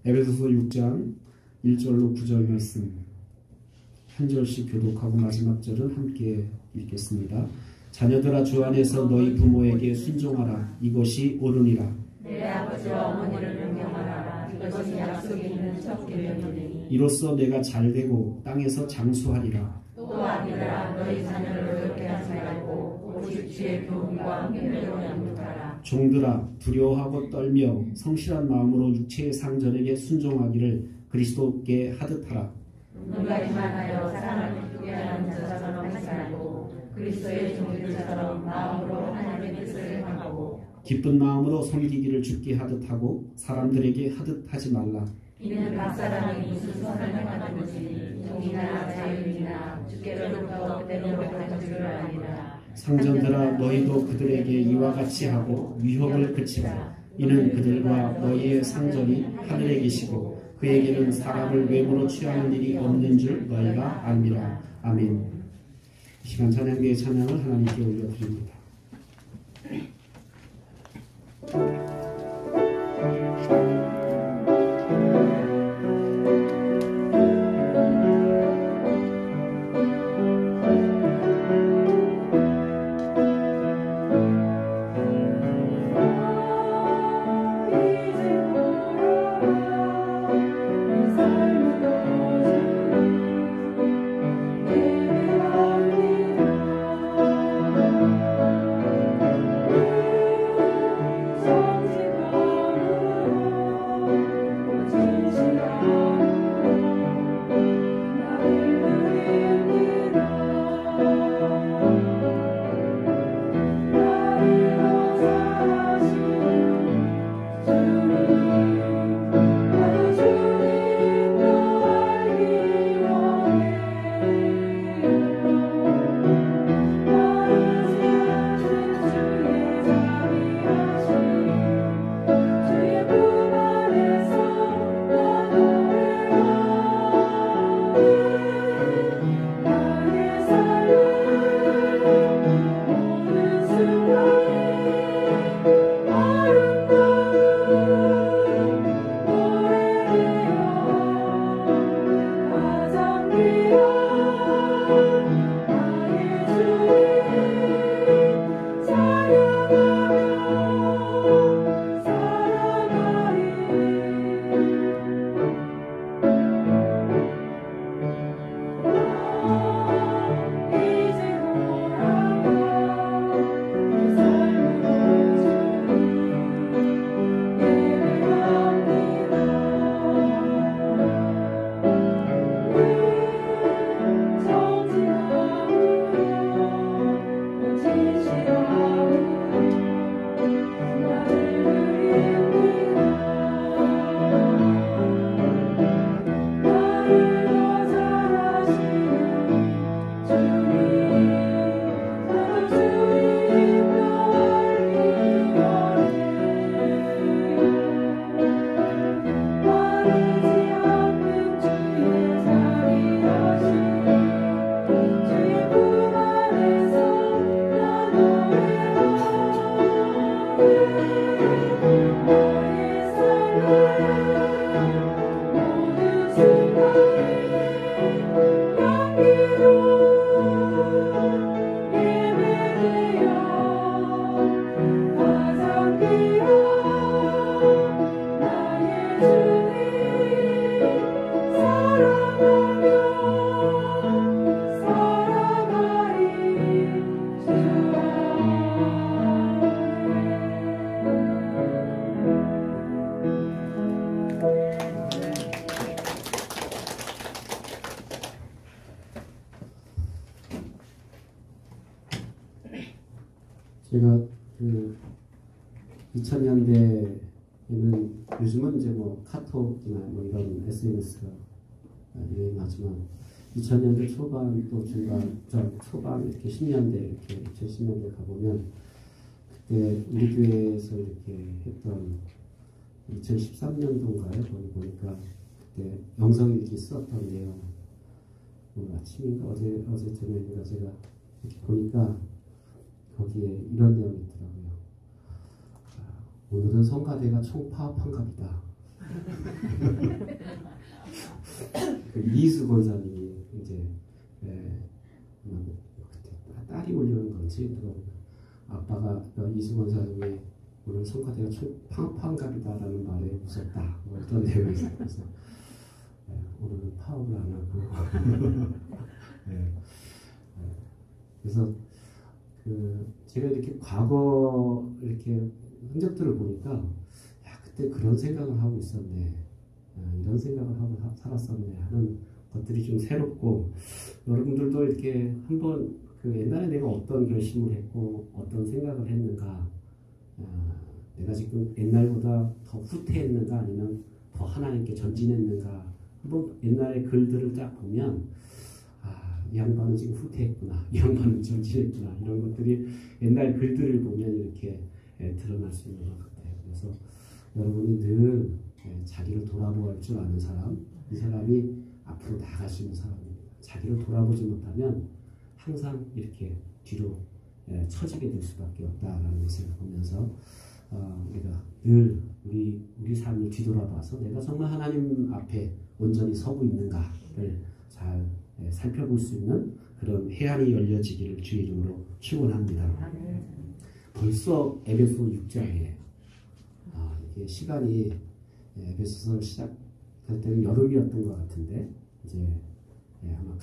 에베소서 6장 1절로 9절 말씀 한 절씩 교독하고 마지막 절은 함께 읽겠습니다. 자녀들아 주 안에서 너희 부모에게 순종하라. 이것이 옳으니라. 내 아버지와 어머니를 명령하라. 이것이 약속이 있는 첫 계명이니 이로써 내가 잘되고 땅에서 장수하리라. 또 아들아 너희 자녀를 어렵게 하지 말고 오직 주의 교훈과 힘으로 양육하라. 종들아 두려워하고 떨며 성실한 마음으로 육체의 상전에게 순종하기를 그리스도께 하듯하라. 누가 이만하여 사람을 기쁘게 하는 자처럼 하지 말고 그리스도의 종들처럼 마음으로 하나님의 뜻을 행하고 기쁜 마음으로 섬기기를 주께 하듯하고 사람들에게 하듯하지 말라. 이는 각 사람이 무슨 선을 행하든지 종이나 자유인이나 주께로부터 때로 받은 줄을 아니라. 상전들아 너희도 그들에게 이와 같이 하고 위협을 그치라. 이는 그들과 너희의 상전이 하늘에 계시고 그에게는 사람을 외모로 취하는 일이 없는 줄 너희가 알미라. 아멘. 이 시간 찬양대의 찬양을 하나님께 올려드립니다. 제가 2000년대에는 요즘은 이제 뭐 카톡이나 뭐 이런 SNS가 유행하지만 2000년대 초반 또 중반, 초반 이렇게 10년대 이렇게 2010년대 가보면 그때 우리 교회에서 이렇게 했던 2013년도인가요? 거기 보니까 그때 영성일기 썼던 내용 오늘 아침인가 어제 저녁인가 제가 이렇게 보니까 거기에 이런 내용이 있더라고요. 오늘은 성가대가 총파업한갑니다. 그 이수 권사님이 이제 그때 딸이 올리는 건지 누가 아빠가 이수 권사님이 오늘 성가대가 팡팡갑이다라는 말에 웃었다. 뭐 어떤 내용이 있어요. 그래서 오늘은 파업을 안 하고 그래서 제가 이렇게 과거 이렇게 흔적들을 보니까 그때 그런 생각을 하고 있었네, 이런 생각을 하고 살았었네 하는 것들이 좀 새롭고, 여러분들도 이렇게 한번 옛날에 내가 어떤 결심을 했고 어떤 생각을 했는가, 내가 지금 옛날보다 더 후퇴했는가 아니면 더 하나님께 전진했는가, 한번 옛날의 글들을 딱 보면 이 양반은 지금 후퇴했구나, 이 양반은 전진했구나, 이런 것들이 옛날 글들을 보면 이렇게 드러날 수 있는 것 같아요. 그래서 여러분이 늘 자기를 돌아볼 줄 아는 사람, 이 사람이 앞으로 나아갈 수 있는 사람입니다. 자기를 돌아보지 못하면 항상 이렇게 뒤로 처지게 될 수밖에 없다라는 것을 보면서 우리가 늘 우리 삶을 뒤돌아봐서 내가 정말 하나님 앞에 온전히 서고 있는가를 잘 살펴볼 수 있는 그런 해안이 열려지기를 주의 이름으로 축원합니다. 벌써 에베소 6장이에요. 이게 시간이 에베소서 시작할 때는 여름이었던 것 같은데 이제 아마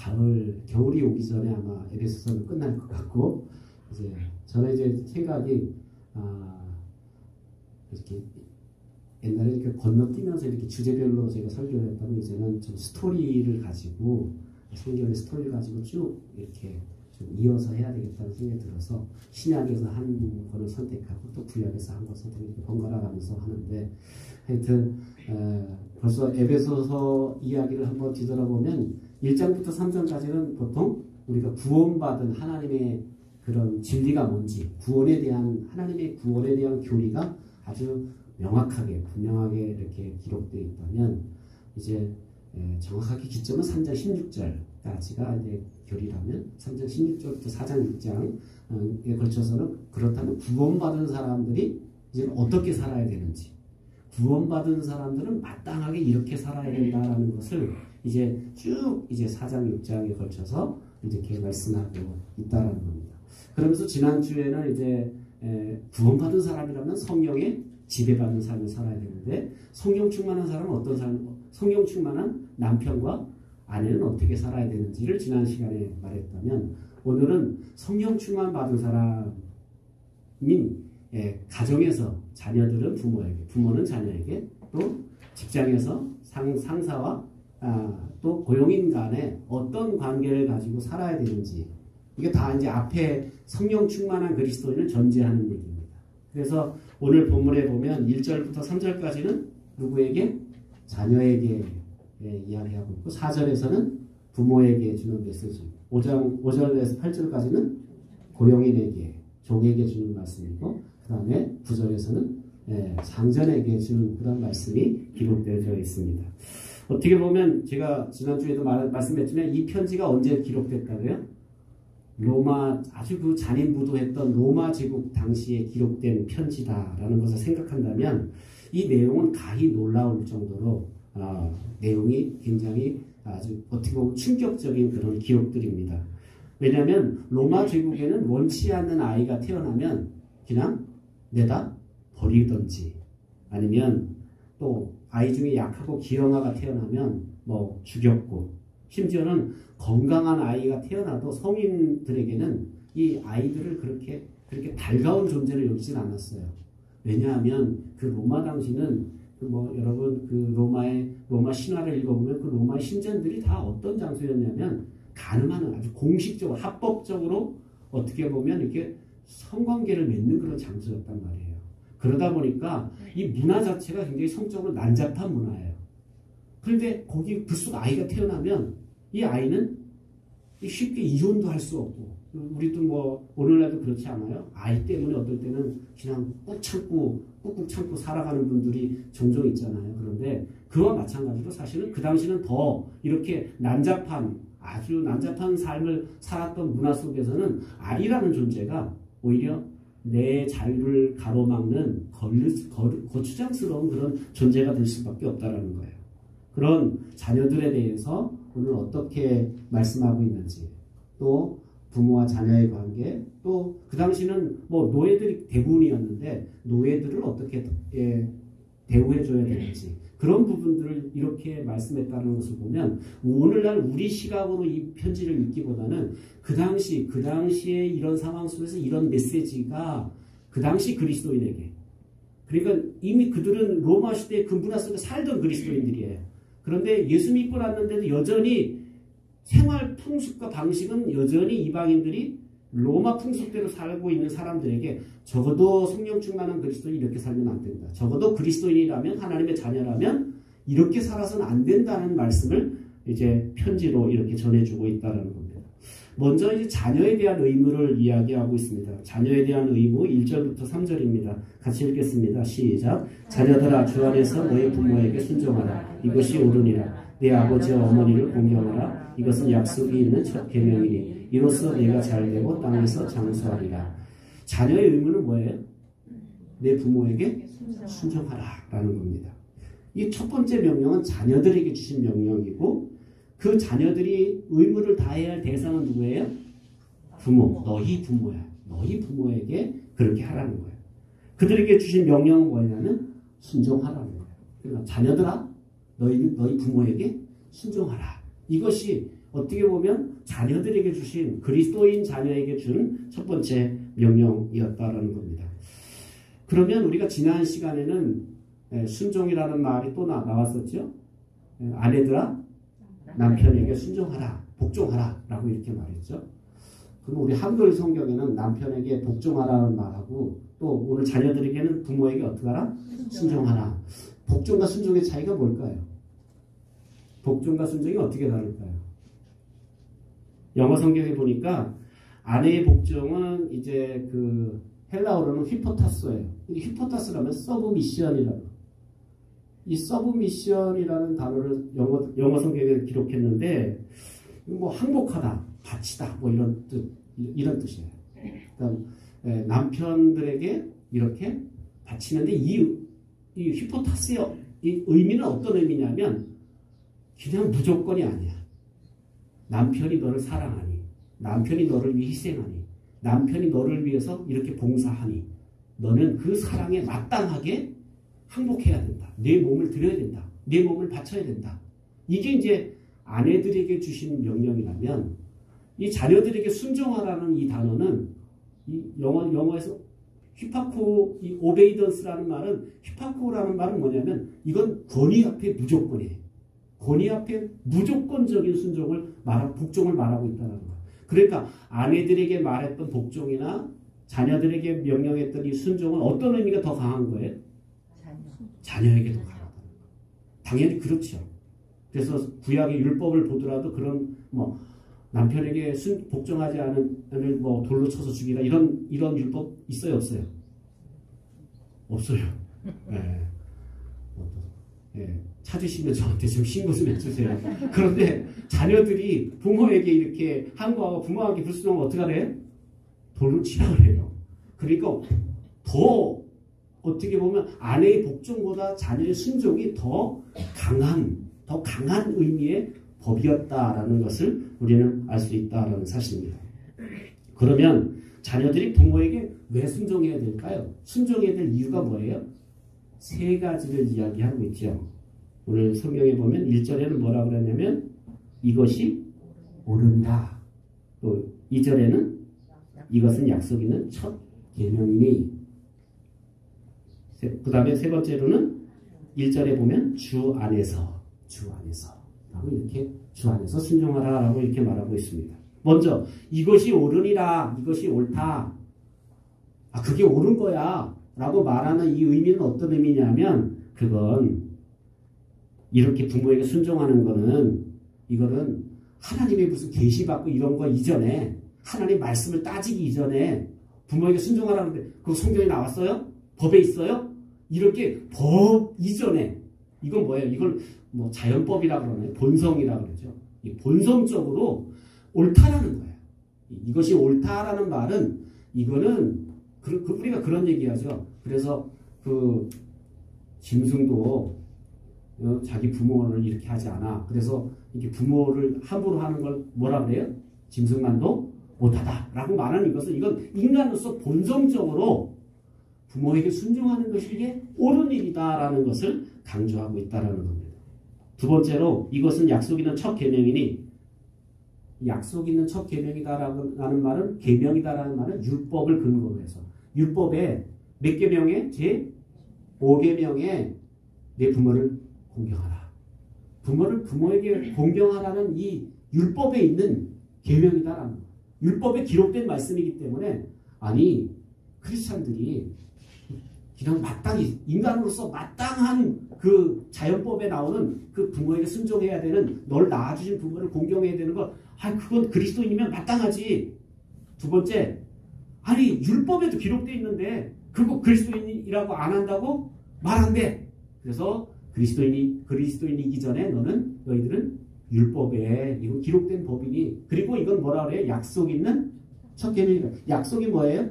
겨울이 오기 전에 아마 에베소서는 끝날 것 같고, 이제 저는 이제 생각이 이렇게 옛날에 이렇게 건너뛰면서 이렇게 주제별로 제가 설교를 했다면 이제는 좀 스토리를 가지고, 성경의 스토리를 가지고 쭉 이렇게 좀 이어서 해야 되겠다는 생각이 들어서 신약에서 한 거를 선택하고 또 구약에서 한 거 선택하고 번갈아 가면서 하는데, 하여튼 벌써 에베소서 이야기를 한번 뒤돌아보면 1장부터 3장까지는 보통 우리가 구원받은 하나님의 그런 진리가 뭔지, 하나님의 구원에 대한 교리가 아주 명확하게 분명하게 이렇게 기록되어 있다면, 이제 정확하게 기점은 3장 16절까지가 이제 교리라면 3장 16절부터 4장 6장에 걸쳐서는 그렇다면 구원받은 사람들이 이제 어떻게 살아야 되는지, 구원받은 사람들은 마땅하게 이렇게 살아야 된다라는 것을 이제 쭉 이제 4장 6장에 걸쳐서 이렇게 말씀하고 있다라는 겁니다. 그러면서 지난주에는 이제 구원받은 사람이라면 성령에 지배받는 삶을 살아야 되는데, 성령 충만한 사람은 어떤 삶, 성령 충만한 남편과 아내는 어떻게 살아야 되는지를 지난 시간에 말했다면, 오늘은 성령 충만 받은 사람이 가정에서 자녀들은 부모에게, 부모는 자녀에게, 또 직장에서 상사와 또 고용인 간에 어떤 관계를 가지고 살아야 되는지, 이게 다 이제 앞에 성령 충만한 그리스도인을 전제하는 얘기입니다. 그래서 오늘 본문에 보면 1절부터 3절까지는 누구에게? 자녀에게 이야기하고 있고, 4절에서는 부모에게 주는 메시지, 5절에서 8절까지는 고용인에게, 종에게 주는 말씀이고, 그 다음에 9절에서는 상전에게 주는 그런 말씀이 기록되어 있습니다. 어떻게 보면 제가 지난주에도 말씀했지만 이 편지가 언제 기록됐다고요? 로마, 아주 그 잔인무도했던 로마 제국 당시에 기록된 편지다라는 것을 생각한다면 이 내용은 가히 놀라울 정도로 내용이 굉장히 아주 어떻게 보면 충격적인 그런 기록들입니다. 왜냐하면 로마 제국에는 원치 않는 아이가 태어나면 그냥 내다 버리던지, 아니면 또 아이 중에 약하고 기형아가 태어나면 뭐 죽였고, 심지어는 건강한 아이가 태어나도 성인들에게는 이 아이들을 그렇게 달가운 존재를 여기진 않았어요. 왜냐하면 그 로마 당시는 여러분 로마 신화를 읽어보면 그 로마의 신전들이 다 어떤 장소였냐면 가늠하는, 아주 공식적으로 합법적으로 어떻게 보면 이렇게 성관계를 맺는 그런 장소였단 말이에요. 그러다 보니까 이 문화 자체가 굉장히 성적으로 난잡한 문화예요. 그런데 거기 불쑥 아이가 태어나면 이 아이는 쉽게 이혼도 할 수 없고, 우리도 뭐 오늘날도 그렇지 않아요? 아이 때문에 어떨 때는 그냥 꾹꾹 참고 살아가는 분들이 종종 있잖아요. 그런데 그와 마찬가지로 사실은 그 당시는 더 이렇게 아주 난잡한 삶을 살았던 문화 속에서는 아이라는 존재가 오히려 내 자유를 가로막는 거추장스러운 그런 존재가 될 수밖에 없다라는 거예요. 그런 자녀들에 대해서 오늘 어떻게 말씀하고 있는지, 또 부모와 자녀의 관계, 또 그 당시는 뭐 노예들이 대부분이었는데 노예들을 어떻게 대우해줘야 되는지, 그런 부분들을 이렇게 말씀했다는 것을 보면 오늘날 우리 시각으로 이 편지를 읽기보다는 그 당시에 이런 상황 속에서 이런 메시지가 그 당시 그리스도인에게, 그러니까 이미 그들은 로마 시대의 그 문화 속에 살던 그리스도인들이에요. 그런데 예수 믿고 났는데도 여전히 생활 풍습과 방식은 여전히 이방인들이 로마 풍습대로 살고 있는 사람들에게 적어도 성령 충만한 그리스도인이 이렇게 살면 안 된다. 적어도 그리스도인이라면, 하나님의 자녀라면 이렇게 살아서는 안 된다는 말씀을 이제 편지로 이렇게 전해주고 있다는 겁니다. 먼저 이제 자녀에 대한 의무를 이야기하고 있습니다. 자녀에 대한 의무 1절부터 3절입니다. 같이 읽겠습니다. 시작. 자녀들아, 주 안에서 너희 부모에게 순종하라. 이것이 옳으니라. 내 아버지와 어머니를 공경하라. 이것은 약속이 있는 첫 계명이니 이로써 내가 잘되고 땅에서 장수하리라. 자녀의 의무는 뭐예요? 내 부모에게 순종하라 라는 겁니다. 이 첫 번째 명령은 자녀들에게 주신 명령이고, 그 자녀들이 의무를 다해야 할 대상은 누구예요? 부모. 너희 부모야. 너희 부모에게 그렇게 하라는 거예요. 그들에게 주신 명령은 뭐냐면 순종하라는 거예요. 그러니까 자녀들아, 너희 부모에게 순종하라. 이것이 어떻게 보면 자녀들에게 주신, 그리스도인 자녀에게 준 첫 번째 명령이었다라는 겁니다. 그러면 우리가 지난 시간에는 순종이라는 말이 또 나왔었죠. 아내들아, 남편에게 순종하라, 복종하라 라고 이렇게 말했죠. 그럼 우리 한글 성경에는 남편에게 복종하라는 말하고, 또 오늘 자녀들에게는 부모에게 어떻게 하라? 순종하라. 복종과 순종의 차이가 뭘까요? 복종과 순종이 어떻게 다를까요? 영어 성경에 보니까 아내의 복종은 이제 그 헬라어로는 휘포타스예요. 휘포타스라면 서브미션이라고. 이 서브미션이라는 단어를 영어 성경에 기록했는데, 뭐 항복하다, 바치다, 뭐 이런 뜻이에요. 그러니까 남편들에게 이렇게 바치는데 이 휘포타스의 이 의미는 어떤 의미냐면 그냥 무조건이 아니야. 남편이 너를 사랑하니, 남편이 너를 위해 희생하니, 남편이 너를 위해서 이렇게 봉사하니 너는 그 사랑에 마땅하게 항복해야 된다. 내 몸을 드려야 된다. 내 몸을 바쳐야 된다. 이게 이제 아내들에게 주신 명령이라면, 이 자녀들에게 순종하라는 이 단어는 이 영어에서 휘파코, 이 오베이던스라는 말은, 휘파코라는 말은 뭐냐면 이건 권위 앞에 무조건이에요. 권위 앞에 무조건적인 복종을 말하고 있다는 거예요. 그러니까 아내들에게 말했던 복종이나 자녀들에게 명령했던 이 순종은 어떤 의미가 더 강한 거예요? 자녀에게 더 강하다는 거예요. 당연히 그렇죠. 그래서 구약의 율법을 보더라도 그런 뭐 남편에게 복종하지 않을 뭐 돌로 쳐서 죽이라 이런 율법 있어요, 없어요? 없어요. 네. 네. 찾으시면 저한테 좀 신고 좀 해주세요. 그런데 자녀들이 부모에게 이렇게 항거하고 부모에게 불순종하면 어떻게 하래요? 돌로 치라 그래요. 그러니까 더 어떻게 보면 아내의 복종보다 자녀의 순종이 더 강한 의미의 법이었다라는 것을 우리는 알 수 있다라는 사실입니다. 그러면 자녀들이 부모에게 왜 순종해야 될까요? 순종해야 될 이유가 뭐예요? 세 가지를 이야기하고 있죠. 오늘 성경에 보면 1절에는 뭐라 그러냐면 이것이 옳으니라. 또 2절에는 이것은 약속 있는 첫 계명이니. 그 다음에 세 번째로는 1절에 보면 주 안에서 라고 이렇게 주 안에서 순종하라 라고 이렇게 말하고 있습니다. 먼저 이것이 옳으니라, 이것이 옳다, 그게 옳은 거야 라고 말하는 이 의미는 어떤 의미냐면, 그건 이렇게 부모에게 순종하는 거는, 이거는 하나님의 무슨 계시받고 이런 거 이전에, 하나님 말씀을 따지기 이전에 부모에게 순종하라는데 그거 성경에 나왔어요? 법에 있어요? 이렇게 법 이전에, 이건 뭐예요? 이걸 뭐 자연법이라 그러나요? 본성이라 그러죠. 이 본성적으로 옳다라는 거예요. 이것이 옳다라는 말은, 이거는 우리가 그런 얘기하죠. 그래서 그 짐승도 자기 부모를 이렇게 하지 않아. 그래서 이렇게 부모를 함부로 하는 걸 뭐라 그래요? 짐승만도 못하다라고 말하는 것은 이건 인간으로서 본성적으로 부모에게 순종하는 것이 이게 옳은 일이다라는 것을 강조하고 있다라는 겁니다. 두 번째로 이것은 약속 있는 첫 계명이니 약속 있는 첫 계명이다라는 말은 계명이다라는 말은 율법을 근거로 해서 율법에 몇 계명에 제 5계명에 내 부모를 공경하라. 부모를 부모에게 공경하라는 이 율법에 있는 계명이다라는 거. 율법에 기록된 말씀이기 때문에 아니 크리스찬들이 그냥 마땅히 인간으로서 마땅한 그 자연법에 나오는 그 부모에게 순종해야 되는 널 낳아주신 부모를 공경해야 되는 것 그건 그리스도인이면 마땅하지. 두 번째 아니 율법에도 기록되어 있는데 그거 그리스도인이라고 안 한다고 말한대. 그래서 그리스도인이기 전에 너희들은 율법에 이거 기록된 법이니 그리고 이건 뭐라 그래요? 약속 있는 첫 계명이다. 약속이 뭐예요?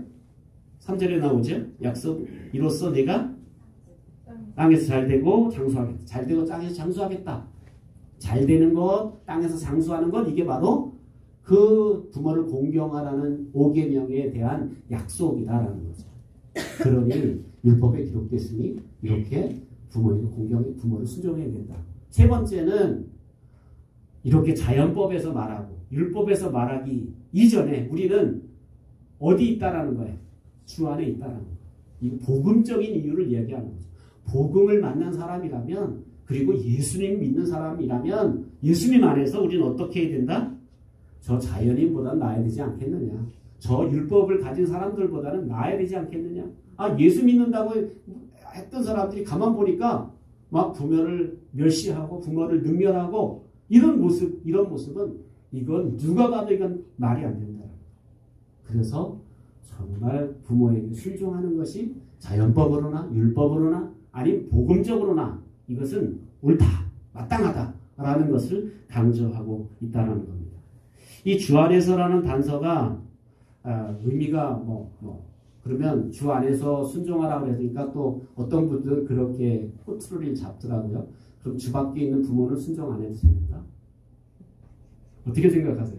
3절에 나오죠. 약속 이로써 내가 땅에서 잘되고 장수하겠다. 잘되고 땅에서 장수하겠다. 잘되는 것, 땅에서 장수하는 것 이게 바로 그 부모를 공경하라는 5계명에 대한 약속이다라는 거죠. 그러니 율법에 기록됐으니 이렇게 부모를 순종해야 된다. 세 번째는 이렇게 자연법에서 말하고 율법에서 말하기 이전에 우리는 어디 있다라는 거예요? 주 안에 있다라는 거예요. 이 복음적인 이유를 이야기하는 거죠. 복음을 만난 사람이라면 그리고 예수님 믿는 사람이라면 예수님 안에서 우리는 어떻게 해야 된다? 저 자연인보다는 나아야 되지 않겠느냐? 저 율법을 가진 사람들보다는 나아야 되지 않겠느냐? 예수 믿는다고 했던 사람들이 가만 보니까 막 부모를 멸시하고 부모를 능멸하고 이런 모습은 이건 누가 봐도 이건 말이 안 된다. 그래서 정말 부모에게 순종하는 것이 자연법으로나 율법으로나 아니면 복음적으로나 이것은 옳다, 마땅하다라는 것을 강조하고 있다는 겁니다. 이 주 안에서라는 단서가 의미가 그러면 주 안에서 순종하라고 그러니까 또 어떤 분들은 그렇게 꼬투리를 잡더라고요. 그럼 주 밖에 있는 부모는 순종 안 해도 됩니까? 어떻게 생각하세요?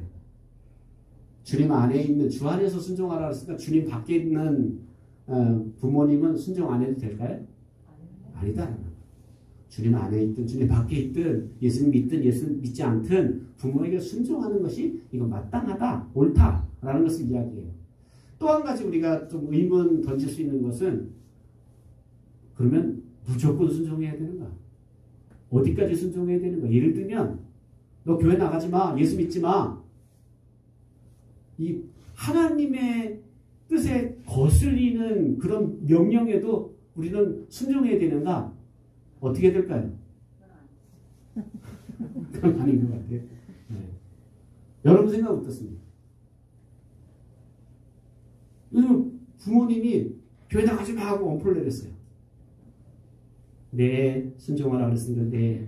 주님 안에 있는 주 안에서 순종하라고 했으니까 주님 밖에 있는 부모님은 순종 안 해도 될까요? 아니다. 주님 안에 있든 주님 밖에 있든 예수님 믿든 예수님 믿지 않든 부모에게 순종하는 것이 이거 마땅하다, 옳다라는 것을 이야기해요. 또 한 가지 우리가 좀 의문 던질 수 있는 것은 그러면 무조건 순종해야 되는가? 어디까지 순종해야 되는가? 예를 들면 너 교회 나가지 마, 예수 믿지 마. 이 하나님의 뜻에 거슬리는 그런 명령에도 우리는 순종해야 되는가? 어떻게 될까요? 그건 아닌 것 같아요. 네. 여러분 생각 어떻습니까? 요즘 부모님이 교회 나가지 마 하고 엄포를 내렸어요. 네, 순종하라 그랬습니다. 네.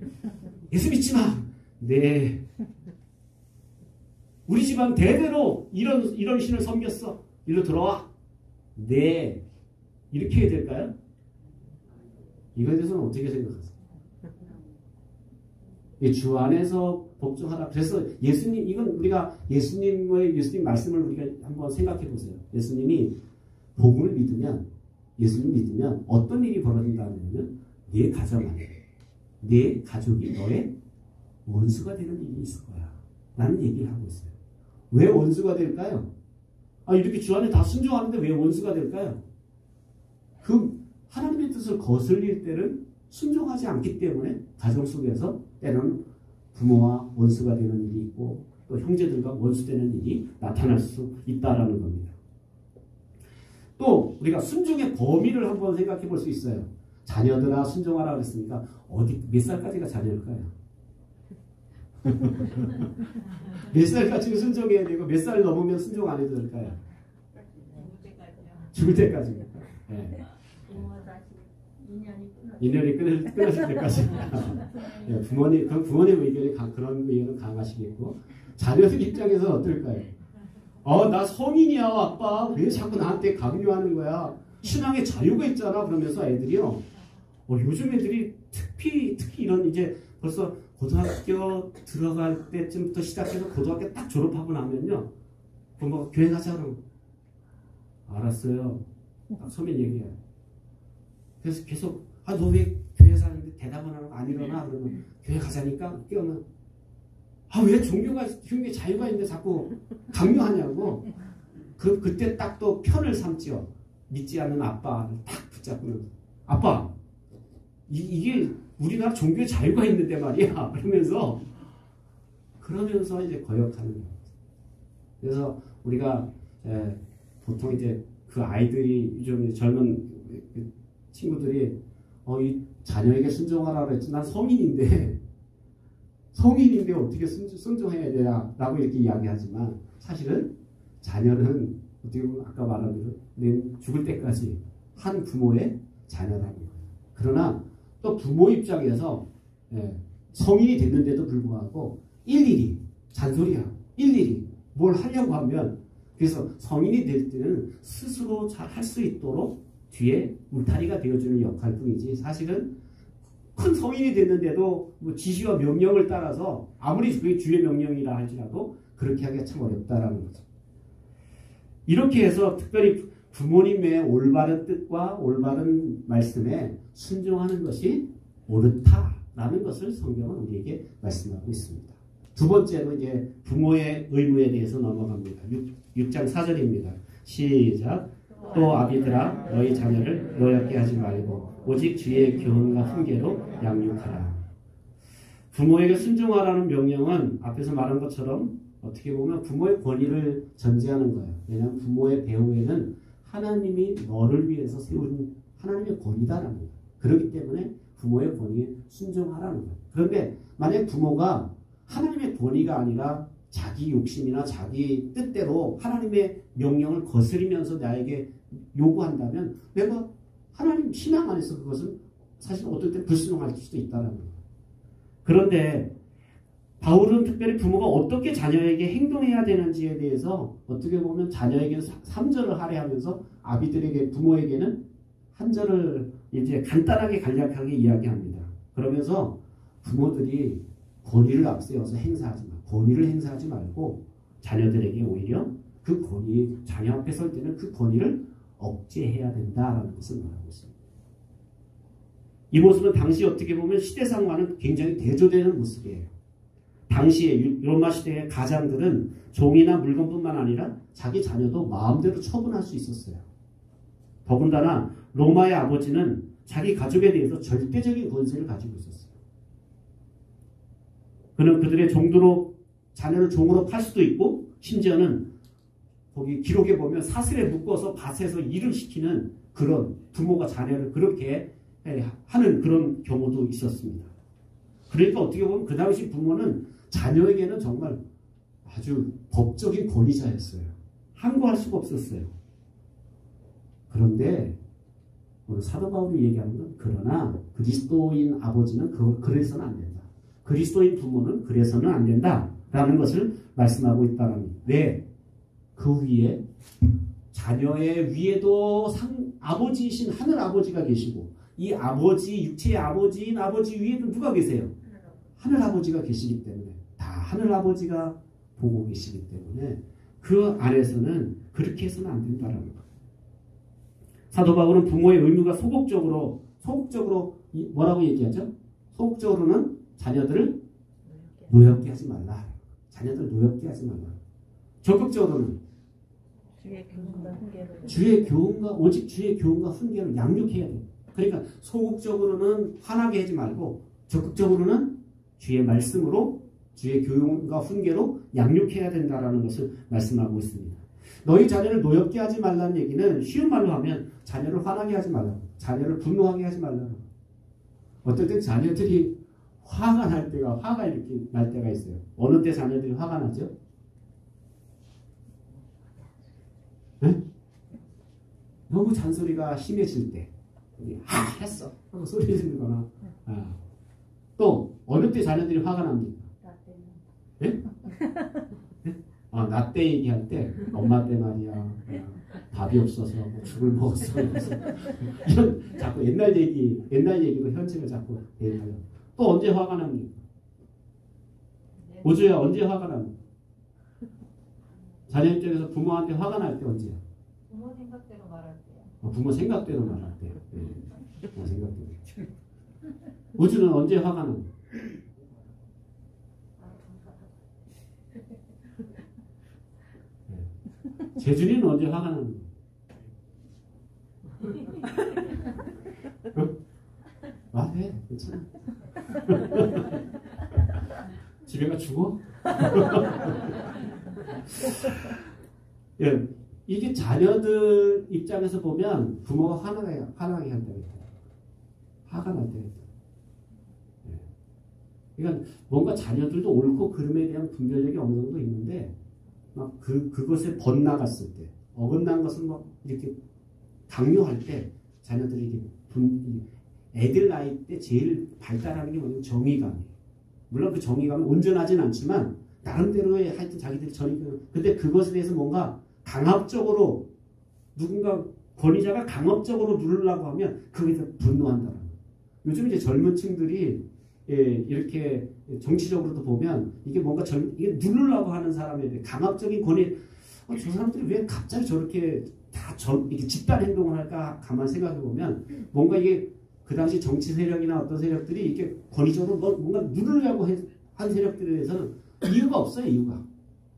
예수 믿지 마. 네. 우리 집안 대대로 이런 신을 섬겼어. 일로 들어와. 네. 이렇게 해야 될까요? 이거에 대해서는 어떻게 생각하세요? 주 안에서 복종하라. 그래서 이건 우리가 예수님 말씀을 우리가 한번 생각해 보세요. 예수님이 복음을 믿으면, 예수님 믿으면 어떤 일이 벌어진다면 네 가정 안에, 네 가족이 너의 원수가 되는 일이 있을 거야. 라는 얘기를 하고 있어요. 왜 원수가 될까요? 이렇게 주 안에 다 순종하는데 왜 원수가 될까요? 그 하나님의 뜻을 거슬릴 때는 순종하지 않기 때문에 가정 속에서 때로는 부모와 원수가 되는 일이 있고 또 형제들과 원수되는 일이 나타날 수 있다라는 겁니다. 또 우리가 순종의 범위를 한번 생각해 볼 수 있어요. 자녀들아 순종하라 그랬으니까 몇 살까지가 자녀일까요? 몇 살까지 순종해야 되고 몇 살 넘으면 순종 안 해도 될까요? 죽을 때까지. 네. 인연이 끊어질 때까지. 네, 부모님 의견이 그런 의견은 강하시겠고 자녀들 입장에서는 어떨까요? 나 성인이야, 아빠. 왜 자꾸 나한테 강요하는 거야? 신앙에 자유가 있잖아. 그러면서 애들이요. 요즘 애들이 특히 이런 이제 벌써 고등학교 들어갈 때쯤부터 시작해서 고등학교 딱 졸업하고 나면요. 부모가 교회 가자 그러면 알았어요. 딱 서면 얘기해요. 그래서 계속 너 왜 교회 사는데 대답을 하는 거 안 일어나? 그러면 교회 가자니까 깨우면 왜 종교가 자유가 있는데 자꾸 강요하냐고. 그때 딱 또 편을 삼지요. 믿지 않는 아빠를 딱 붙잡고는 아빠 이게 우리나라 종교에 자유가 있는데 말이야. 그러면서 이제 거역하는 거예요. 그래서 우리가 보통 이제 그 아이들이 좀 젊은 친구들이 이 자녀에게 순종하라 그랬지. 난 성인인데 어떻게 순종해야 되냐 라고 이렇게 이야기하지만 사실은 자녀는 어떻게 보면 아까 말한 대로 죽을 때까지 한 부모의 자녀라는 거예요. 그러나 또 부모 입장에서 성인이 됐는데도 불구하고 일일이 잔소리하고 일일이 뭘 하려고 하면 그래서 성인이 될 때는 스스로 잘 할 수 있도록 뒤에 울타리가 되어주는 역할뿐이지 사실은 큰 성인이 됐는데도 뭐 지시와 명령을 따라서 아무리 그게 주의 명령이라 할지라도 그렇게 하기가 참 어렵다라는 거죠. 이렇게 해서 특별히 부모님의 올바른 뜻과 올바른 말씀에 순종하는 것이 옳다라는 것을 성경은 우리에게 말씀하고 있습니다. 두 번째로 이제 부모의 의무에 대해서 넘어갑니다. 6장 4절입니다. 시작. 또 아비들아 너희 자녀를 노엽게 하지 말고 오직 주의 교훈과 훈계로 양육하라. 부모에게 순종하라는 명령은 앞에서 말한 것처럼 어떻게 보면 부모의 권위를 전제하는 거예요. 왜냐하면 부모의 배후에는 하나님이 너를 위해서 세운 하나님의 권위다라는 거예요. 그렇기 때문에 부모의 권위에 순종하라는 거예요. 그런데 만약 부모가 하나님의 권위가 아니라 자기 욕심이나 자기 뜻대로 하나님의 명령을 거스리면서 나에게 요구한다면 내가 하나님 신앙 안에서 그것은 사실 어떨 때 불순종할 수도 있다는 거예요. 그런데 바울은 특별히 부모가 어떻게 자녀에게 행동해야 되는지에 대해서 어떻게 보면 자녀에게는 3절을 할애하면서 아비들에게 부모에게는 한 절을 이제 간단하게 간략하게 이야기합니다. 그러면서 부모들이 권위를 앞세워서 권위를 행사하지 말고 자녀들에게 오히려 그 권위, 자녀 앞에 설 때는 그 권위를 억제해야 된다라는 것을 말하고 있습니다. 이 모습은 당시 어떻게 보면 시대상과는 굉장히 대조되는 모습이에요. 당시에 로마 시대의 가장들은 종이나 물건뿐만 아니라 자기 자녀도 마음대로 처분할 수 있었어요. 더군다나 로마의 아버지는 자기 가족에 대해서 절대적인 권세를 가지고 있었어요. 그는 그들의 자녀를 종으로 팔 수도 있고 심지어는 거기 기록에 보면 사슬에 묶어서 밭에서 일을 시키는 그런 부모가 자녀를 그렇게 하는 그런 경우도 있었습니다. 그러니까 어떻게 보면 그 당시 부모는 자녀에게는 정말 아주 법적인 권위자였어요. 항거할 수가 없었어요. 그런데 오늘 사도 바울이 얘기하는 건 그러나 그리스도인 아버지는 그래서는 안 된다. 그리스도인 부모는 그래서는 안 된다라는 것을 말씀하고 있다는 거예요. 왜? 그 위에 자녀의 위에도 아버지이신 하늘 아버지가 계시고 이 아버지 육체의 아버지인 아버지 위에도 누가 계세요? 하늘 아버지가 계시기 때문에 다 하늘 아버지가 보고 계시기 때문에 그 안에서는 그렇게 해서는 안 된다는 거예요. 사도 바울은 부모의 의무가 소극적으로 뭐라고 얘기하죠? 소극적으로는 자녀들을 노엽게 하지 말라. 자녀들을 노엽게 하지 말라. 적극적으로는 오직 주의 교훈과 훈계를 양육해야 돼. 그러니까 소극적으로는 화나게 하지 말고 적극적으로는 주의 말씀으로 주의 교훈과 훈계로 양육해야 된다라는 것을 말씀하고 있습니다. 너희 자녀를 노엽게 하지 말라는 얘기는 쉬운 말로 하면 자녀를 화나게 하지 말라. 자녀를 분노하게 하지 말라. 어떨 땐 자녀들이 화가 이렇게 날 때가 있어요. 어느 때 자녀들이 화가 나죠? 네? 너무 잔소리가 심해질 때 했어 하고 소리 지르는 거나 또 어느 때 자녀들이 화가 납니까? 네? 네? 나 때 얘기할 때 엄마 때 말이야 밥이 없어서 뭐 죽을 먹었어 이런 자꾸 옛날 얘기로 현책을 자꾸 얘기해요. 또 언제 화가 납니까? 오주야 언제 화가 납니까? 자녀 입장에서 부모한테 화가 날 때 언제야? 부모 생각대로 말할 때요. 부모 생각대로 말할 때. 부모 생각대로. 우주는 언제 화가 나? 재준이는 언제 화가 나는 거야? 말해, 괜찮아. 집에 가 죽어? 예, 이게 자녀들 입장에서 보면 부모가 화나게 한다고 했어요. 화가 날 때. 예. 그러니까 뭔가 자녀들도 옳고 그름에 대한 분별력이 어느 정도 있는데 막 그것에 번나갔을 때, 어긋난 것을 막 이렇게 강요할 때 자녀들이 이렇게 애들 나이 때 제일 발달하는 게 뭐냐면 정의감이에요. 물론 그 정의감은 온전하진 않지만 나름대로의 하여튼 자기들이 근데 그것에 대해서 뭔가 강압적으로 누군가 권위자가 강압적으로 누르려고 하면 그거에 대해서 분노한다는 거예요. 요즘 이제 젊은 층들이 이렇게 정치적으로도 보면 이게 뭔가 이게 누르려고 하는 사람에 대해 강압적인 권위 저 사람들이 왜 갑자기 저렇게 다 이렇게 집단 행동을 할까 가만히 생각해 보면 뭔가 이게 그 당시 정치 세력이나 어떤 세력들이 이렇게 권위적으로 뭔가 누르려고 한 세력들에 대해서는 이유가 없어요. 이유가.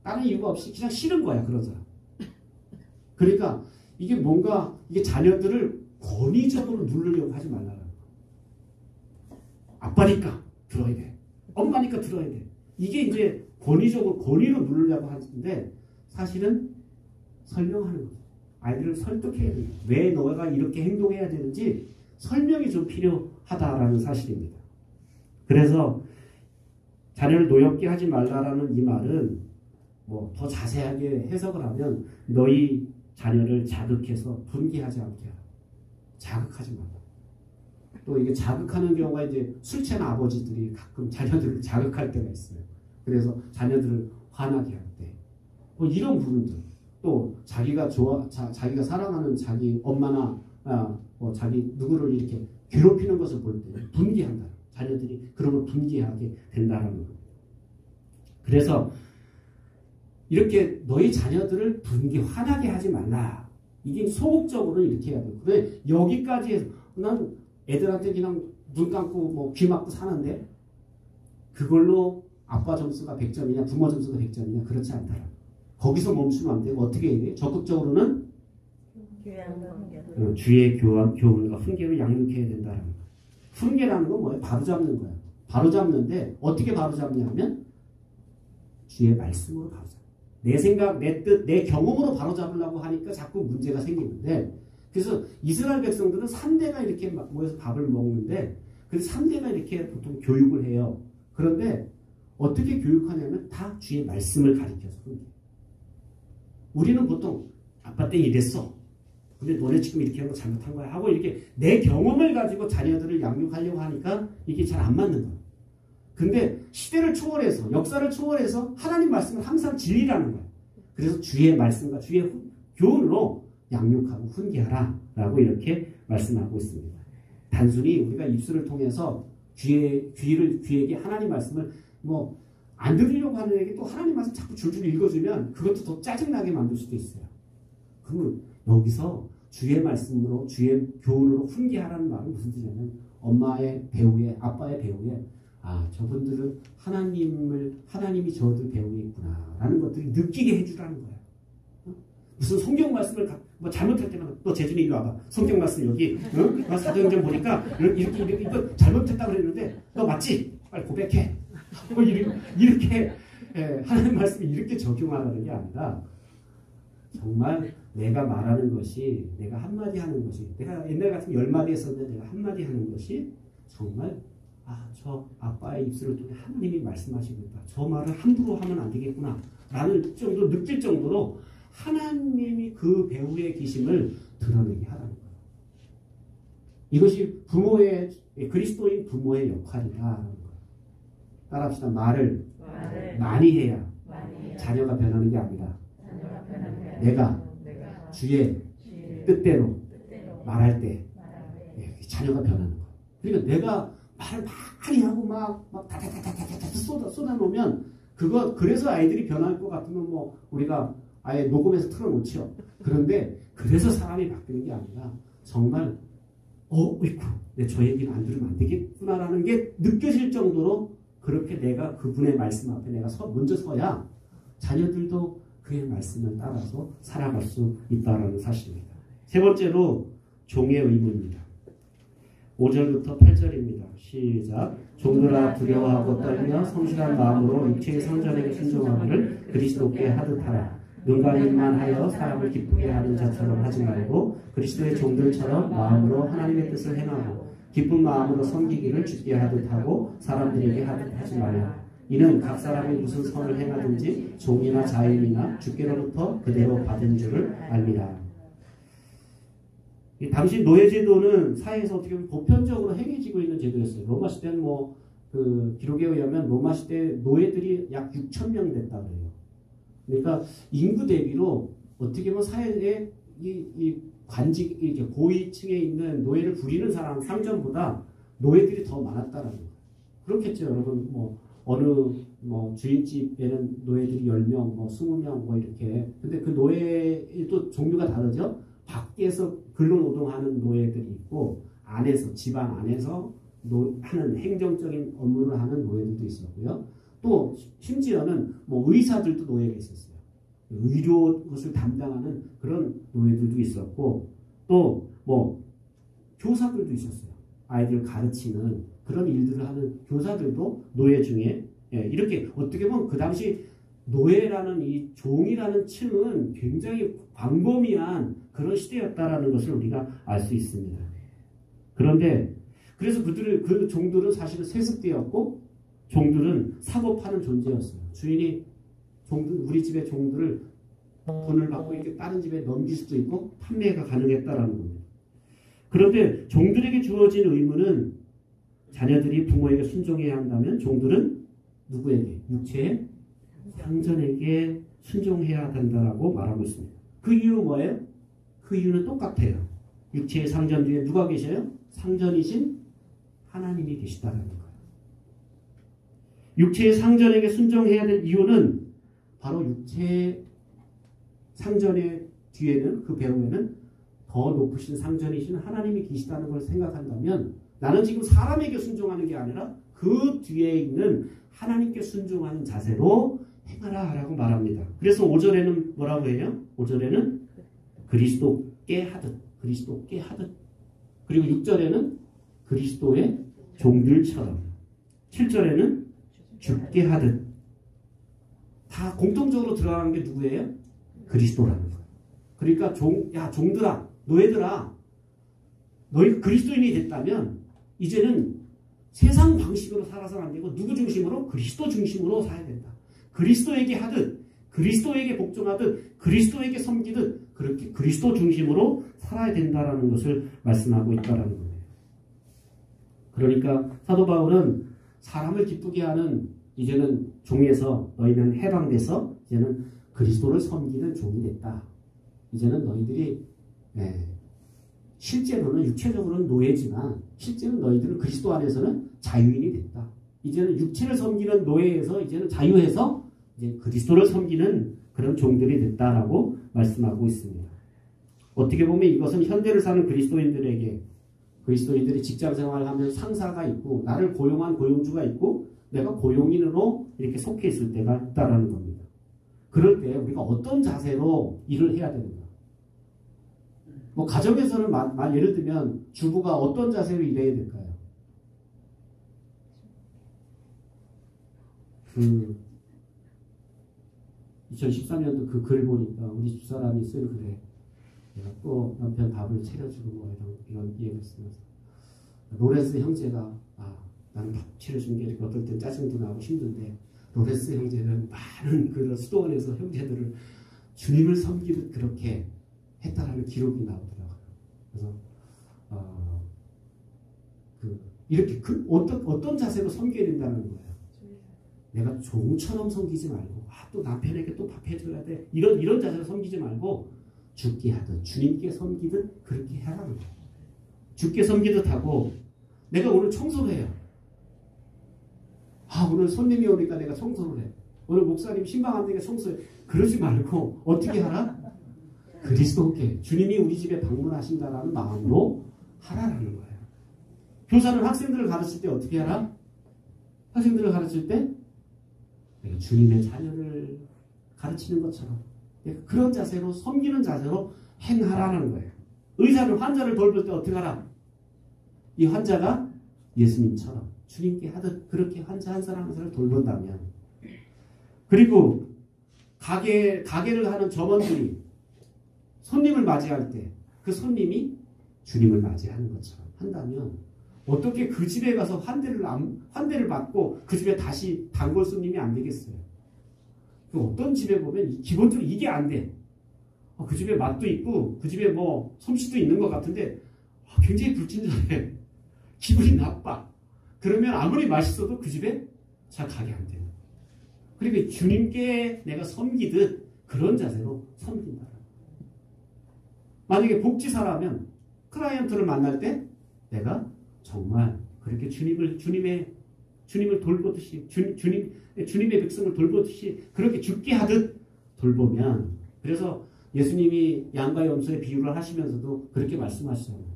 다른 이유가 없이 그냥 싫은 거야. 그런 사람. 그러니까 이게 뭔가 이게 자녀들을 권위적으로 누르려고 하지 말라는 거야. 아빠니까 들어야 돼. 엄마니까 들어야 돼. 이게 이제 권위로 누르려고 하는데 사실은 설명하는 거죠. 아이들을 설득해야 돼요. 왜 너가 이렇게 행동해야 되는지 설명이 좀 필요하다라는 사실입니다. 그래서 자녀를 노엽게 하지 말라라는 이 말은 뭐 더 자세하게 해석을 하면 너희 자녀를 자극해서 분개하지 않게 하라. 자극하지 말라. 또 이게 자극하는 경우가 이제 술 취한 아버지들이 가끔 자녀들을 자극할 때가 있어요. 그래서 자녀들을 화나게 할 때. 뭐 이런 부분들. 또 자기가 자기가 사랑하는 자기 엄마나 뭐 자기 누구를 이렇게 괴롭히는 것을 볼 때 분개한다. 자녀들이 그런 걸 분개하게 된다는 겁니다. 그래서 이렇게 너희 자녀들을 화나게 하지 말라. 이게 소극적으로는 이렇게 해야 돼요. 근데 여기까지 해서 난 애들한테 그냥 눈 감고 뭐 귀 막고 사는데 그걸로 아빠 점수가 100점이냐 부모 점수가 100점이냐 그렇지 않더라. 거기서 멈추면 안 되고 어떻게 해야 돼요? 적극적으로는 주의 교훈과 훈계를 양육해야 된다는 거예요. 훈계라는 건 뭐예요? 바로잡는 거예요. 바로잡는데 어떻게 바로잡냐면 주의 말씀으로 바로잡아요. 내 생각, 내 뜻, 내 경험으로 바로잡으려고 하니까 자꾸 문제가 생기는데 그래서 이스라엘 백성들은 3대가 이렇게 모여서 밥을 먹는데 그 3대가 이렇게 보통 교육을 해요. 그런데 어떻게 교육하냐면 다 주의 말씀을 가르쳐서 우리는 보통 아빠 때 이랬어. 근데 너네 지금 이렇게 한 거 잘못한 거야 하고 이렇게 내 경험을 가지고 자녀들을 양육하려고 하니까 이게 잘 안 맞는 거야. 근데 시대를 초월해서 역사를 초월해서 하나님 말씀은 항상 진리라는 거야. 그래서 주의 말씀과 주의 교훈으로 양육하고 훈계하라 라고 이렇게 말씀하고 있습니다. 단순히 우리가 입술을 통해서 귀에게 하나님 말씀을 뭐 안 들으려고 하는 애에게 또 하나님 말씀 자꾸 줄줄 읽어주면 그것도 더 짜증나게 만들 수도 있어요. 그러면 여기서 주의 말씀으로 주의 교훈으로 훈계하라는 말은 무슨 뜻이냐면 엄마의 배우에 아빠의 배우에 저분들은 하나님이 저들 배우에 있구나 라는 것들을 느끼게 해주라는 거야. 무슨 성경 말씀을 뭐 잘못할 때마다 너 재준이 이리 와봐. 성경 말씀 여기 사도행전 보니까 이렇게 이거 잘못했다 그랬는데 너 맞지? 빨리 고백해. 이렇게 하나님 말씀이 이렇게 적용하라는 게 아니라 정말 내가 말하는 것이 내가 한마디 하는 것이 내가 옛날 같으면 10마디 했었는데 내가 한마디 하는 것이 정말 저 아빠의 입술을 통해 하나님이 말씀하시고 있다. 저 말을 함부로 하면 안 되겠구나 라는 정도로 느낄 정도로 하나님이 그 배우의 기심을 드러내게 하라는 거예요. 이것이 그리스도인 부모의 역할이다. 따라합시다. 말을 많이 해야 자녀가 변하는 게 아니라 내가 주의 뜻대로 말할 때 자녀가 변하는 거예요. 그러니까 내가 말을 많이 하고 막 다다다다다다 쏟아놓으면 그래서 아이들이 변할 것 같으면 뭐 우리가 아예 녹음해서 틀어놓죠. 그런데 그래서 사람이 바뀌는 게 아니라 정말 어이쿠 저 얘기는 안 들으면 안 되겠구나라는 게 느껴질 정도로 그렇게 내가 그분의 말씀 앞에 내가 먼저 서야 자녀들도 그의 말씀을 따라서 살아갈 수 있다는 사실입니다. 세 번째로 종의 의무입니다. 5절부터 8절입니다. 시작. 종들아 두려워하고 떨며 성실한 마음으로 육체의 성전에게 순종하기를 그리스도께 하듯 하라. 눈가림만 하여 사람을 기쁘게 하는 자처럼 하지 말고 그리스도의 종들처럼 마음으로 하나님의 뜻을 행하고 기쁜 마음으로 섬기기를 주께 하듯 하고 사람들에게 하듯 하지 말라. 이는 각 사람이 무슨 선을 행하든지 종이나 자인이나 주께로부터 그대로 받은 줄을 알미라. 당시 노예제도는 사회에서 어떻게 보면 보편적으로 행해지고 있는 제도였어요. 로마 시대는 그 기록에 의하면 로마 시대 노예들이 약 6,000명 됐다 그래요. 그러니까 인구 대비로 어떻게 보면 사회에 이 관직 이렇게 고위층에 있는 노예를 부리는 사람 상점보다 노예들이 더 많았다라는 거예요. 그렇겠죠, 여러분. 어느 주인집에는 노예들이 10명, 20명 이렇게. 근데 그 노예도 종류가 다르죠. 밖에서 근로노동하는 노예들이 있고 안에서 집안 안에서 하는 행정적인 업무를 하는 노예들도 있었고요. 또 심지어는 의사들도 노예가 있었어요. 의료 것을 담당하는 그런 노예들도 있었고 또 교사들도 있었어요. 아이들을 가르치는 그런 일들을 하는 교사들도 노예 중에 이렇게 어떻게 보면 그 당시 노예라는 이 종이라는 층은 굉장히 광범위한 그런 시대였다라는 것을 우리가 알 수 있습니다. 그런데 그래서 그 종들은 사실은 세습되었고 종들은 사고 파는 존재였어요. 주인이 우리 집의 종들을 돈을 받고 이렇게 다른 집에 넘길 수도 있고 판매가 가능했다라는 겁니다. 그런데 종들에게 주어진 의무는 자녀들이 부모에게 순종해야 한다면 종들은 누구에게? 육체의 상전에게 순종해야 된다라고 말하고 있습니다. 그 이유는 뭐예요? 그 이유는 똑같아요. 육체의 상전 뒤에 누가 계셔요? 상전이신 하나님이 계시다는 거예요. 육체의 상전에게 순종해야 될 이유는 바로 육체의 상전의 뒤에는 그 배후에는 더 높으신 상전이신 하나님이 계시다는 걸 생각한다면 나는 지금 사람에게 순종하는 게 아니라 그 뒤에 있는 하나님께 순종하는 자세로 행하라 라고 말합니다. 그래서 5절에는 뭐라고 해요? 5절에는 그리스도께 하듯 그리고 6절에는 그리스도의 종들처럼 7절에는 주께 하듯 다 공통적으로 들어가는 게 누구예요? 그리스도라는 거예요. 그러니까 종들아 노예들아 너희가 그리스도인이 됐다면 이제는 세상 방식으로 살아서는 안 되고 누구 중심으로? 그리스도 중심으로 살아야 된다. 그리스도에게 하듯 그리스도에게 복종하듯 그리스도에게 섬기듯 그렇게 그리스도 중심으로 살아야 된다라는 것을 말씀하고 있다라는 거예요. 그러니까 사도 바울은 사람을 기쁘게 하는 이제는 종에서 너희는 해방돼서 이제는 그리스도를 섬기는 종이 됐다. 이제는 너희들이 실제로는 육체적으로는 노예지만 실제는 너희들은 그리스도 안에서는 자유인이 됐다. 이제는 육체를 섬기는 노예에서 이제는 자유해서 이제 그리스도를 섬기는 그런 종들이 됐다라고 말씀하고 있습니다. 어떻게 보면 이것은 현대를 사는 그리스도인들이 직장 생활을 하면 상사가 있고 나를 고용한 고용주가 있고 내가 고용인으로 이렇게 속해 있을 때가 있다라는 겁니다. 그럴 때 우리가 어떤 자세로 일을 해야 되는가? 가정에서는 예를 들면 주부가 어떤 자세로 일해야 될까요? 2013년도 그 글 보니까 우리 집사람이 쓴 글에 내가 또 남편 밥을 차려주고 이런 이야기를 쓰면서 로렌스 형제가 나는 밥 차려주는 게 이렇게 어떨 땐 짜증도 나고 힘든데 로렌스 형제는 많은 그런 수도원에서 형제들을 주님을 섬기듯 그렇게 했다라는 기록이 나오더라고요. 그래서 이렇게 어떤 자세로 섬겨야 된다는 거예요. 내가 종처럼 섬기지 말고 또 남편에게 또 밥 해줘야 돼. 이런 자세로 섬기지 말고 주께 하듯 주님께 섬기듯 그렇게 해라는 거예요. 주께 섬기듯 하고 내가 오늘 청소를 해요. 오늘 손님이 오니까 내가 청소를 해. 오늘 목사님 신방 안 되니까 청소해. 그러지 말고 어떻게 하라? 그리스도께 주님이 우리 집에 방문하신다라는 마음으로 하라라는 거예요. 교사는 학생들을 가르칠 때 어떻게 하라? 학생들을 가르칠 때 내가 주님의 자녀를 가르치는 것처럼 내가 그런 자세로 섬기는 자세로 행하라는 거예요. 의사는 환자를 돌볼 때 어떻게 하라? 이 환자가 예수님처럼 주님께 하듯 그렇게 환자 한 사람 한 사람을 돌본다면, 그리고 가게를 하는 점원들이 손님을 맞이할 때 그 손님이 주님을 맞이하는 것처럼 한다면 어떻게 그 집에 가서 환대를 받고 그 집에 다시 단골 손님이 안 되겠어요? 어떤 집에 보면 기본적으로 이게 안 돼. 그 집에 맛도 있고 그 집에 뭐 솜씨도 있는 것 같은데 굉장히 불친절해. 기분이 나빠. 그러면 아무리 맛있어도 그 집에 잘 가게 안 돼요. 그러니까 주님께 내가 섬기듯 그런 자세로 섬긴다. 만약에 복지사라면 클라이언트를 만날 때 내가 정말 그렇게 주님을 돌보듯이 주님의 백성을 돌보듯이 그렇게 죽게 하듯 돌보면, 그래서 예수님이 양과 염소의 비유를 하시면서도 그렇게 말씀하시잖아요.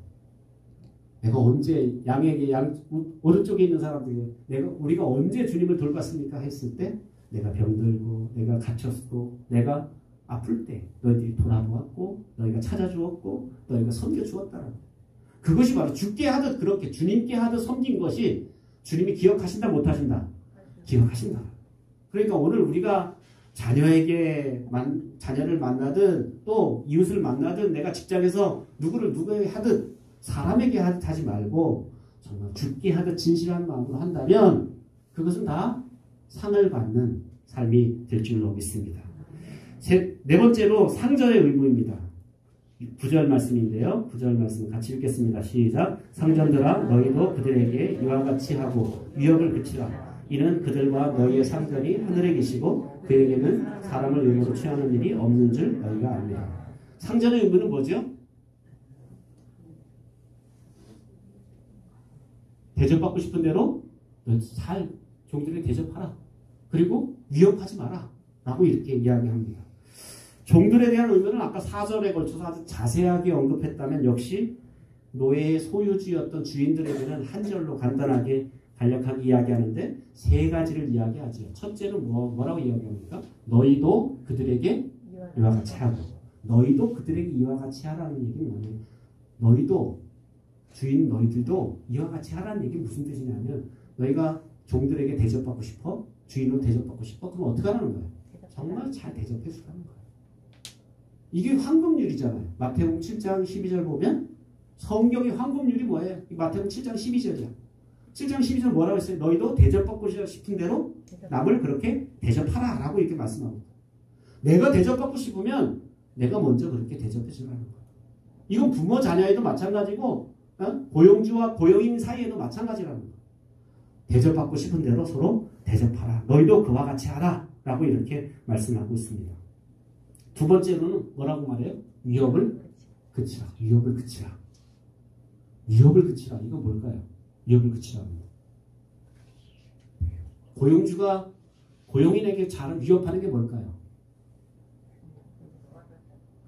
내가 언제 양에게 오른쪽에 있는 사람들에게 우리가 언제 주님을 돌봤습니까? 했을 때 내가 병들고 내가 갇혔고 내가 아플 때 너희들이 돌아보았고 너희가 찾아주었고 너희가 섬겨주었다라는 거예요. 그것이 바로 죽게 하듯 그렇게 주님께 하듯 섬긴 것이 주님이 기억하신다 못하신다? 기억하신다. 그러니까 오늘 우리가 자녀를 만나든 또 이웃을 만나든 내가 직장에서 누구에게 하듯 사람에게 하듯 하지 말고 정말 죽게 하듯 진실한 마음으로 한다면 그것은 다 상을 받는 삶이 될 줄로 믿습니다. 네 번째로 상전의 의무입니다. 9절 말씀인데요. 9절 말씀 같이 읽겠습니다. 시작. 상전들아 너희도 그들에게 이와 같이 하고 위협을 그치라. 이는 그들과 너희의 상전이 하늘에 계시고 그에게는 사람을 의무로 취하는 일이 없는 줄 너희가 압니다. 상전의 의무는 뭐죠? 대접받고 싶은 대로 잘 종들에게 대접하라. 그리고 위협하지 마라. 라고 이렇게 이야기합니다. 종들에 대한 의무는 아까 4절에 걸쳐서 아주 자세하게 언급했다면 역시 노예의 소유주였던 주인들에게는 한 절로 간단하게 간략하게 이야기하는데 세 가지를 이야기하죠. 첫째는 뭐라고 이야기합니까? 너희도 그들에게 이와 같이 하고, 너희도 그들에게 이와 같이 하라는 얘기는 뭐냐면 너희도 너희들도 이와 같이 하라는 얘기는 무슨 뜻이냐면 너희가 종들에게 대접받고 싶어? 주인으로 대접받고 싶어? 그럼 어떻게 하라는 거예요? 정말 잘 대접해 주라는 거예요. 이게 황금률이잖아요. 마태복음 7장 12절 보면 성경의 황금률이 뭐예요? 마태복음 7장 12절이야. 7장 12절 뭐라고 했어요? 너희도 대접받고 싶은 대로 남을 그렇게 대접하라 라고 이렇게 말씀하고, 내가 대접받고 싶으면 내가 먼저 그렇게 대접해 주라는 거예요. 이건 부모 자녀에도 마찬가지고 고용주와 고용인 사이에도 마찬가지라는 거예요. 대접받고 싶은 대로 서로 대접하라. 너희도 그와 같이 하라 라고 이렇게 말씀하고 있습니다. 두 번째로는 뭐라고 말해요? 위협을 그치라. 위협을 그치라. 위협을 그치라. 이거 뭘까요? 위협을 그치라는 거. 고용주가 고용인에게 잘 위협하는 게 뭘까요?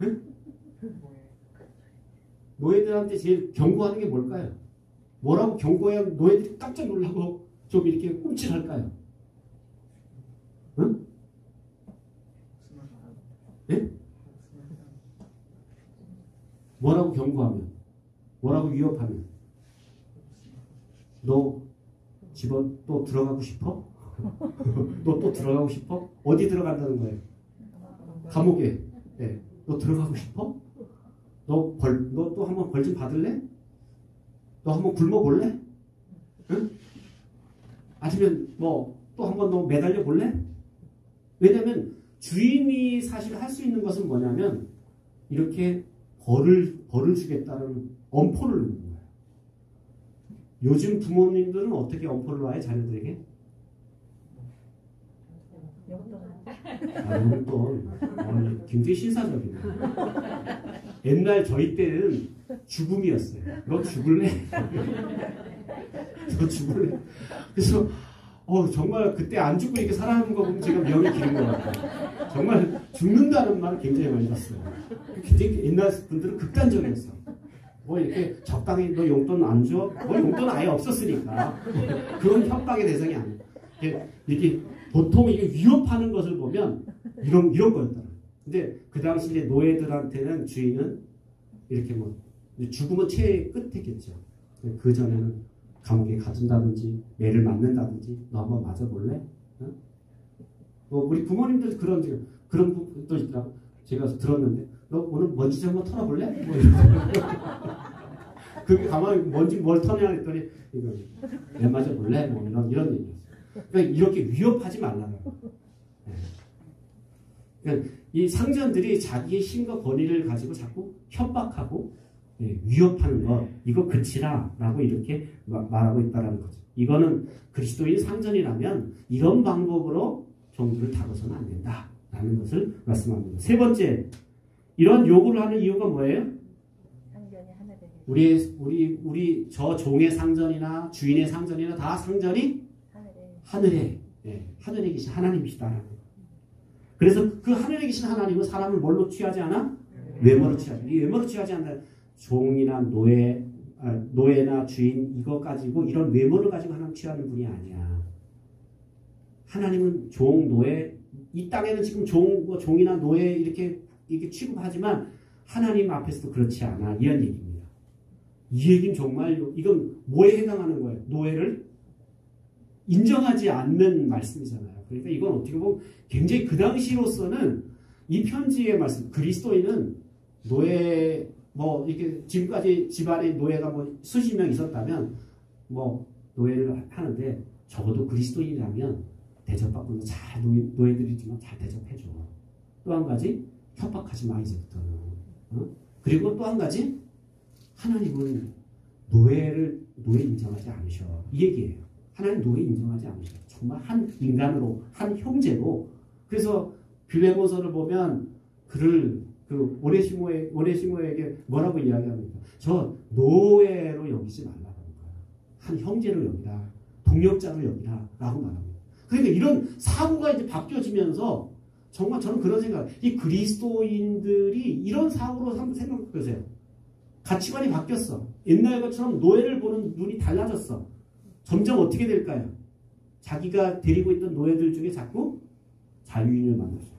응? 노예들한테 제일 경고하는 게 뭘까요? 뭐라고 경고해야 노예들이 깜짝 놀라고 좀 이렇게 훔칠할까요? 응? 네? 뭐라고 경고하면? 뭐라고 위협하면? 너 집안 또 들어가고 싶어? 너 또 들어가고 싶어? 어디 들어간다는 거예요? 감옥에. 네. 너 들어가고 싶어? 너 또 한번 벌 좀 받을래? 너 한번 굶어볼래? 응? 아니면 뭐 또 한번 너 매달려 볼래? 왜냐면 주인이 사실 할 수 있는 것은 뭐냐면 이렇게 벌을 주겠다는 엄포를 놓는 거예요. 요즘 부모님들은 어떻게 엄포를 놔요? 자녀들에게? 오늘 또 굉장히 신사적이네. 옛날 저희 때는 죽음이었어요. 너 죽을래? 너 죽을래? 그래서 정말 그때 안 죽고 이렇게 살아가는 거 보면 제가 명이 기른 것 같아요. 정말 죽는다는 말을 굉장히 많이 봤어요. 굉장히 옛날 분들은 극단적이었어. 뭐 이렇게 적당히 너 용돈 안 줘? 뭐 용돈 아예 없었으니까. 그건 협박의 대상이 아니에요. 이게 보통 이게 위협하는 것을 보면 이런 거였더라. 근데 그 당시 이제 노예들한테는 주인은 이렇게 뭐 죽으면 최애 끝이겠죠. 그 전에는 감옥에 가둔다든지 매를 맞는다든지 너 한번 맞아볼래? 어? 뭐 우리 부모님들 그런 분도 있더라고. 제가 들었는데 너 오늘 먼지 좀 한번 털어볼래? 뭐 그게 가만히 뭘 터냐 했더니 이거 매 맞아볼래? 뭐 이런 얘기였어요. 그러니까 이렇게 위협하지 말라는 거예요. 그러니까 이 상전들이 자기의 힘과 권위를 가지고 자꾸 협박하고 위협하는 것 이거 그치라 라고 이렇게 말하고 있다는 거죠. 이거는 그리스도인 상전이라면 이런 방법으로 종들을 다뤄서는 안 된다라는 것을 말씀합니다. 세 번째, 이런 요구를 하는 이유가 뭐예요? 우리 저 종의 상전이나 주인의 상전이나 다 상전이 하늘에 계신 하나님이시다라는 거예요. 그래서 그 하늘에 계신 하나님은 사람을 뭘로 취하지 않아? 외모로 취하지. 이 외모로 취하지 않는다. 종이나 노예나 주인 이거 가지고 이런 외모를 가지고 하나님 취하는 분이 아니야. 하나님은 종, 노예 이 땅에는 지금 종이나 노예 이렇게 취급하지만 하나님 앞에서도 그렇지 않아. 이런 얘기입니다. 이 얘기는 정말 이건 뭐에 해당하는 거예요? 노예를 인정하지 않는 말씀이잖아요. 그러니까 이건 어떻게 보면 굉장히 그 당시로서는 이 편지의 말씀, 그리스도인은 노예 뭐 이렇게 지금까지 집안에 노예가 뭐 수십 명 있었다면 뭐 노예를 하는데 적어도 그리스도인이라면 대접받고는 잘 노예들이지만 잘 대접해줘. 또 한 가지 협박하지 마 이제부터는. 그리고 또 한 가지 하나님은 노예 인정하지 않으셔. 이 얘기예요. 하나님 노예 인정하지 않으셔. 정말 한 인간으로 한 형제로. 그래서 빌레몬서를 보면 그를 그 오네시모에게 뭐라고 이야기합니까? 저 노예로 여기지 말라는 거야. 한 형제로 여기라. 동력자로 여기라. 라고 말합니다. 그러니까 이런 사고가 이제 바뀌어지면서 정말 저는 그런 생각, 이 그리스도인들이 이런 사고로 생각해보세요. 가치관이 바뀌었어. 옛날 것처럼 노예를 보는 눈이 달라졌어. 점점 어떻게 될까요? 자기가 데리고 있던 노예들 중에 자꾸 자유인을 만났어.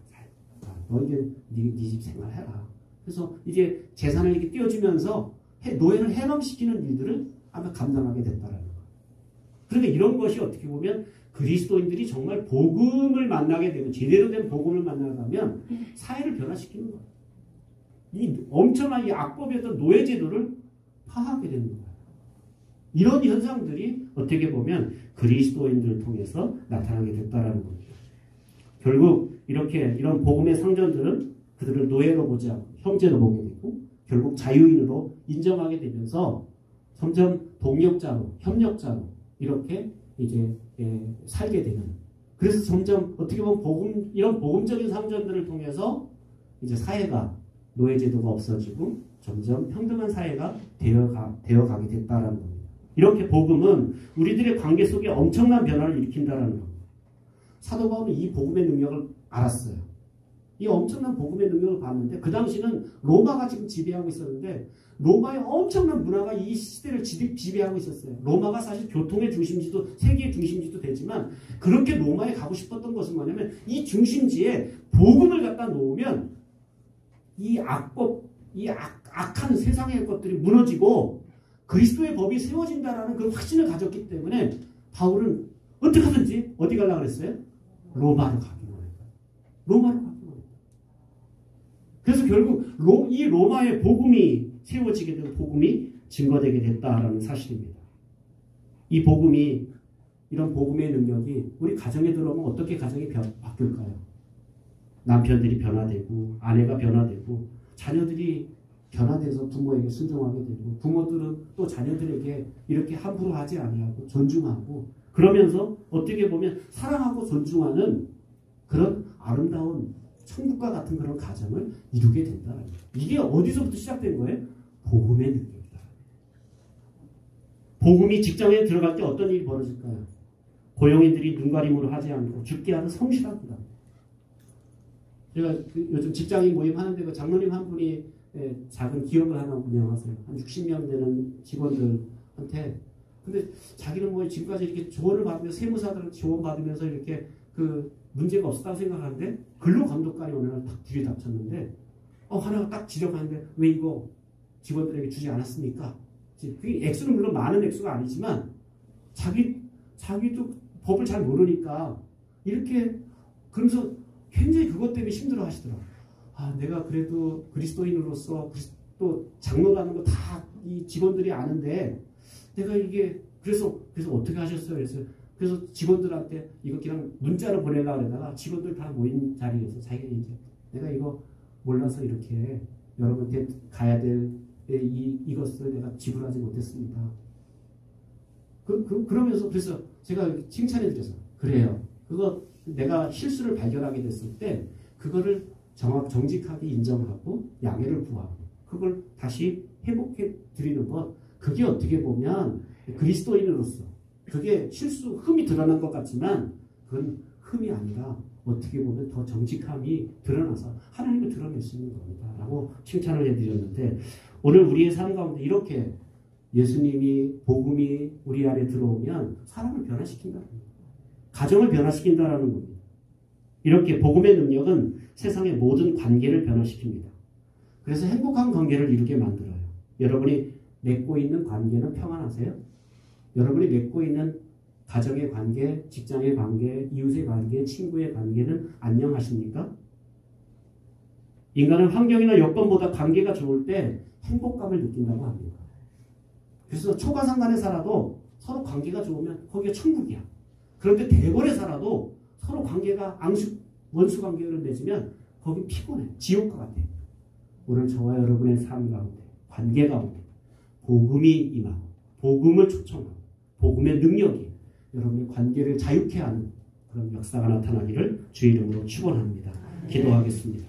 너 이제 네 집 생활해라. 그래서 이제 재산을 이렇게 띄워주면서 노예를 해방시키는 일들을 아마 감당하게 됐다라는 거예요. 그러니까 이런 것이 어떻게 보면 그리스도인들이 정말 복음을 만나게 되면 제대로 된 복음을 만나가면 사회를 변화시키는 거예요. 이 엄청난 이 악법이었던 노예 제도를 파하게 되는 거예요. 이런 현상들이 어떻게 보면 그리스도인들을 통해서 나타나게 됐다라는 겁니다. 결국 이런 복음의 상전들은 그들을 노예로 보지 않고 형제로 보게 되고 결국 자유인으로 인정하게 되면서 점점 동력자로 협력자로 이렇게 이제 살게 되는. 그래서 점점 어떻게 보면 이런 복음적인 상전들을 통해서 이제 사회가 노예제도가 없어지고 점점 평등한 사회가 되어가게 됐다라는 겁니다. 이렇게 복음은 우리들의 관계 속에 엄청난 변화를 일으킨다라는 겁니다. 사도 바울은 이 복음의 능력을 알았어요. 이 엄청난 복음의 능력을 봤는데 그 당시는 로마가 지금 지배하고 있었는데 로마의 엄청난 문화가 이 시대를 지배하고 있었어요. 로마가 사실 교통의 중심지도 세계의 중심지도 되지만 그렇게 로마에 가고 싶었던 것은 뭐냐면 이 중심지에 복음을 갖다 놓으면 이 악한 세상의 것들이 무너지고 그리스도의 법이 세워진다라는 그런 확신을 가졌기 때문에 바울은 어떻게 하든지 어디 가려고 그랬어요? 로마로 가기로 했어요. 로마로 가기로 했어요. 그래서 결국 이 로마의 복음이 세워지게 된 복음이 증거되게 됐다라는 사실입니다. 이 복음이 이런 복음의 능력이 우리 가정에 들어오면 어떻게 가정이 바뀔까요? 남편들이 변화되고 아내가 변화되고 자녀들이 변화돼서 부모에게 순종하게 되고 부모들은 또 자녀들에게 이렇게 함부로 하지 아니하고 존중하고 그러면서 어떻게 보면 사랑하고 존중하는 그런 아름다운 천국과 같은 그런 가정을 이루게 된다. 이게 어디서부터 시작된 거예요? 복음의 능력이다. 복음이 직장에 들어갈 때 어떤 일이 벌어질까요? 고용인들이 눈가림으로 하지 않고 죽게 하는 성실합니다. 제가 요즘 직장인 모임 하는데 그 장로님 한 분이 작은 기업을 하나 운영하세요. 한 60명 되는 직원들한테. 근데 자기는 뭐 지금까지 이렇게 조언을 받으면서 세무사들한테 조언 받으면서 이렇게 그 문제가 없었다고 생각하는데 근로감독관이 어느 날 딱 들이닥쳤는데 하나가 딱 지적하는데 왜 이거 직원들에게 주지 않았습니까? 그게 액수는 물론 많은 액수가 아니지만 자기도 법을 잘 모르니까 이렇게 그러면서 굉장히 그것 때문에 힘들어 하시더라고요. 내가 그래도 그리스도인으로서 또 장로라는 거 다 이 직원들이 아는데 내가 이게 그래서 어떻게 하셨어요? 그래서 직원들한테 이거 그냥 문자로 보내려고 그러다가 직원들 다 모인 자리에서 자기가 이제 내가 이거 몰라서 이렇게 여러분한테 가야 될 이것을 내가 지불하지 못했습니다. 그러면서 그래서 제가 칭찬해 드려서 그래요. 그거 내가 실수를 발견하게 됐을 때 그거를 정직하게 인정하고 양해를 구하고 그걸 다시 회복해 드리는 것 그게 어떻게 보면 그리스도인으로서 그게 흠이 드러난 것 같지만 그건 흠이 아니라 어떻게 보면 더 정직함이 드러나서 하나님을 드러낼 수 있는 겁니다. 라고 칭찬을 해드렸는데 오늘 우리의 삶 가운데 이렇게 예수님이 복음이 우리 안에 들어오면 사람을 변화시킨다는 겁니다. 가정을 변화시킨다는 겁니다. 이렇게 복음의 능력은 세상의 모든 관계를 변화시킵니다. 그래서 행복한 관계를 이루게 만들어요. 여러분이 맺고 있는 관계는 평안하세요? 여러분이 맺고 있는 가정의 관계, 직장의 관계, 이웃의 관계, 친구의 관계는 안녕하십니까? 인간은 환경이나 여건보다 관계가 좋을 때 행복감을 느낀다고 합니다. 그래서 초가상간에 살아도 서로 관계가 좋으면 거기가 천국이야. 그런데 대궐에 살아도 서로 관계가 원수 관계를 맺으면 거기 피곤해. 지옥과 같아. 오늘 저와 여러분의 삶 가운데, 관계 가운데 복음이 임하고 복음을 초청하고 복음의 능력이 여러분의 관계를 자유케 하는 그런 역사가 나타나기를 주의 이름으로 축원합니다. 기도하겠습니다.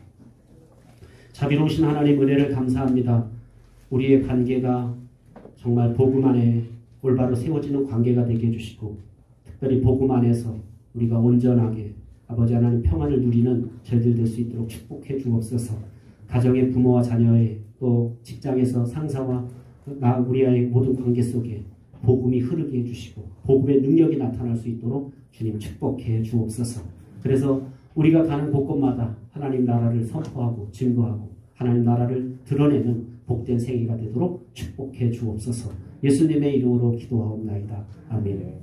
자비로우신 하나님 은혜를 감사합니다. 우리의 관계가 정말 복음 안에 올바로 세워지는 관계가 되게 해주시고 특별히 복음 안에서 우리가 온전하게 아버지 하나님 평안을 누리는 저희들 될 수 있도록 축복해 주옵소서. 가정의 부모와 자녀의 또 직장에서 상사와 우리의 모든 관계 속에 복음이 흐르게 해주시고 복음의 능력이 나타날 수 있도록 주님 축복해 주옵소서. 그래서 우리가 가는 곳곳마다 하나님 나라를 선포하고 증거하고 하나님 나라를 드러내는 복된 생애가 되도록 축복해 주옵소서. 예수님의 이름으로 기도하옵나이다. 아멘.